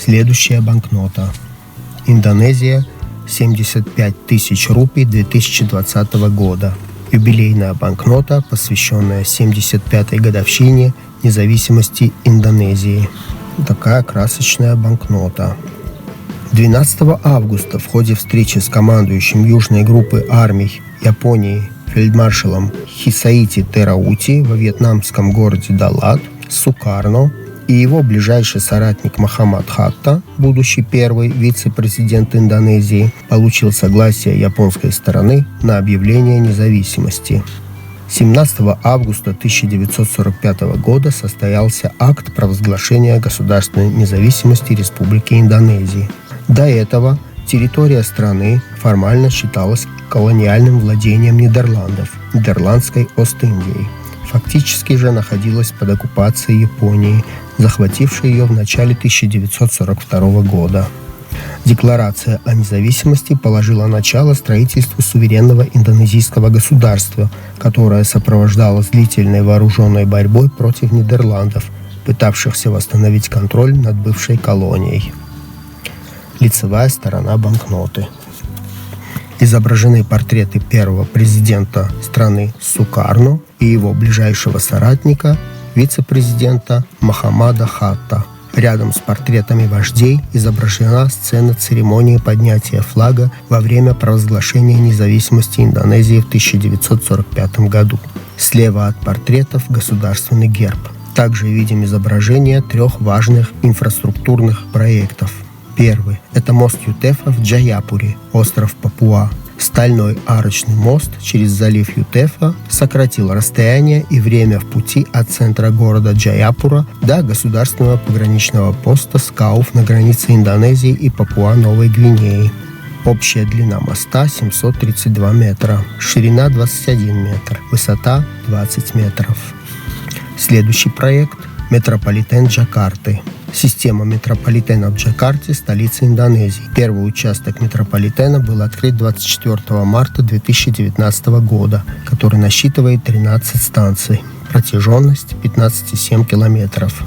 Следующая банкнота. Индонезия, 75 тысяч рупий 2020 года. Юбилейная банкнота, посвященная 75-й годовщине независимости Индонезии. Такая красочная банкнота. 12 августа в ходе встречи с командующим Южной группы армий Японии фельдмаршалом Хисаити Тераути во вьетнамском городе Далат Сукарно и его ближайший соратник Мохаммад Хатта, будущий первый вице-президент Индонезии, получил согласие японской стороны на объявление независимости. 17 августа 1945 года состоялся акт провозглашения государственной независимости Республики Индонезии. До этого территория страны формально считалась колониальным владением Нидерландов, Нидерландской Ост-Индией. Фактически же находилась под оккупацией Японии, захватившей ее в начале 1942 года. Декларация о независимости положила начало строительству суверенного индонезийского государства, которое сопровождалось длительной вооруженной борьбой против Нидерландов, пытавшихся восстановить контроль над бывшей колонией. Лицевая сторона банкноты. Изображены портреты первого президента страны Сукарно и его ближайшего соратника, вице-президента Мохаммада Хатта. Рядом с портретами вождей изображена сцена церемонии поднятия флага во время провозглашения независимости Индонезии в 1945 году. Слева от портретов государственный герб. Также видим изображение 3 важных инфраструктурных проектов. Первый – это мост Ютефа в Джаяпуре, остров Папуа. Стальной арочный мост через залив Ютефа сократил расстояние и время в пути от центра города Джаяпура до государственного пограничного поста Скауф на границе Индонезии и Папуа-Новой Гвинеи. Общая длина моста 732 метра, ширина 21 метр, высота 20 метров. Следующий проект – метрополитен Джакарты. Система метрополитена в Джакарте, столице Индонезии. Первый участок метрополитена был открыт 24 марта 2019 года, который насчитывает 13 станций. Протяженность 15,7 километров.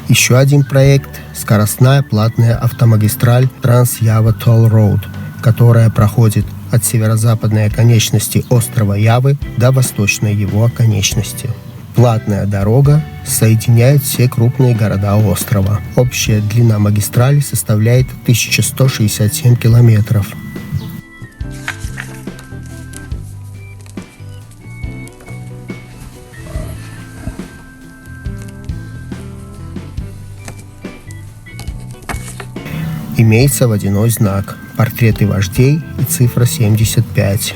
Еще один проект – скоростная платная автомагистраль Trans-Java Toll Road, которая проходит от северо-западной оконечности острова Явы до восточной его оконечности. Платная дорога соединяет все крупные города острова. Общая длина магистрали составляет 1167 километров. Имеется водяной знак, портреты вождей и цифра 75.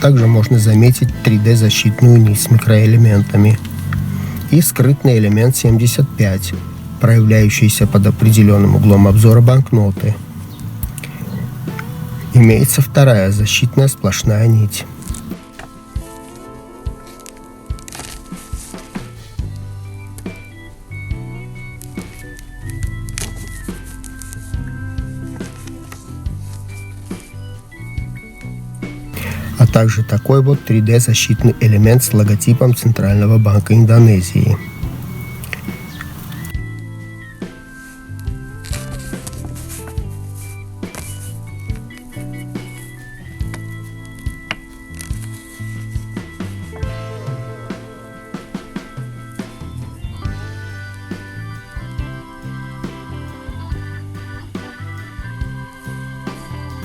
Также можно заметить 3D-защитную нить с микроэлементами и скрытный элемент 75, проявляющийся под определенным углом обзора банкноты. Имеется вторая защитная сплошная нить. А также такой вот 3D-защитный элемент с логотипом Центрального банка Индонезии.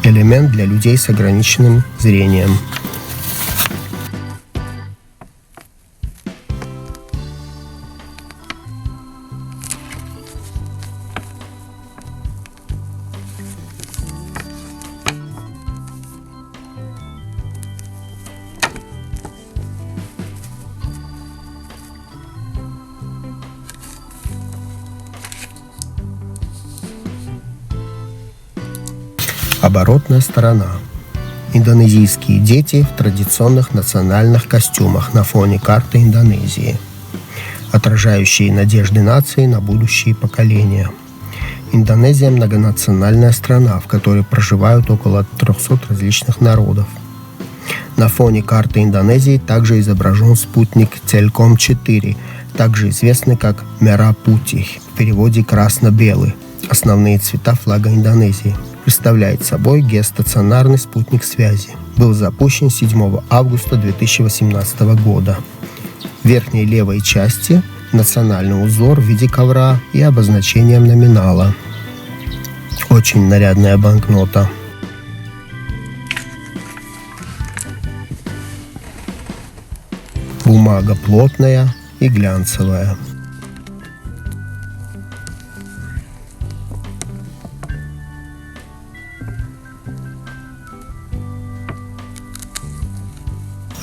Элемент для людей с ограниченным зрением. Оборотная сторона. Индонезийские дети в традиционных национальных костюмах на фоне карты Индонезии, отражающие надежды нации на будущие поколения. Индонезия – многонациональная страна, в которой проживают около 300 различных народов. На фоне карты Индонезии также изображен спутник Цельком-4, также известный как Мера Путих, в переводе «красно-белый». Основные цвета флага Индонезии. Представляет собой геостационарный спутник связи. Был запущен 7 августа 2018 года. В верхней левой части национальный узор в виде ковра и обозначением номинала. Очень нарядная банкнота. Бумага плотная и глянцевая.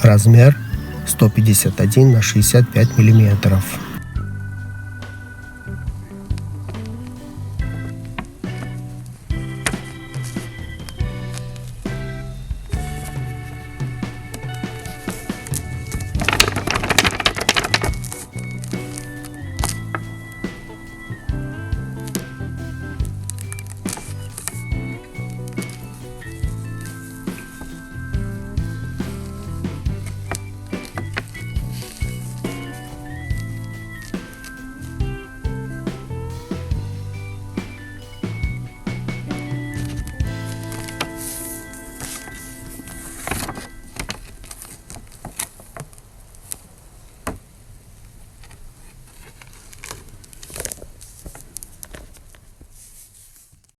Размер 151 на 65 миллиметров.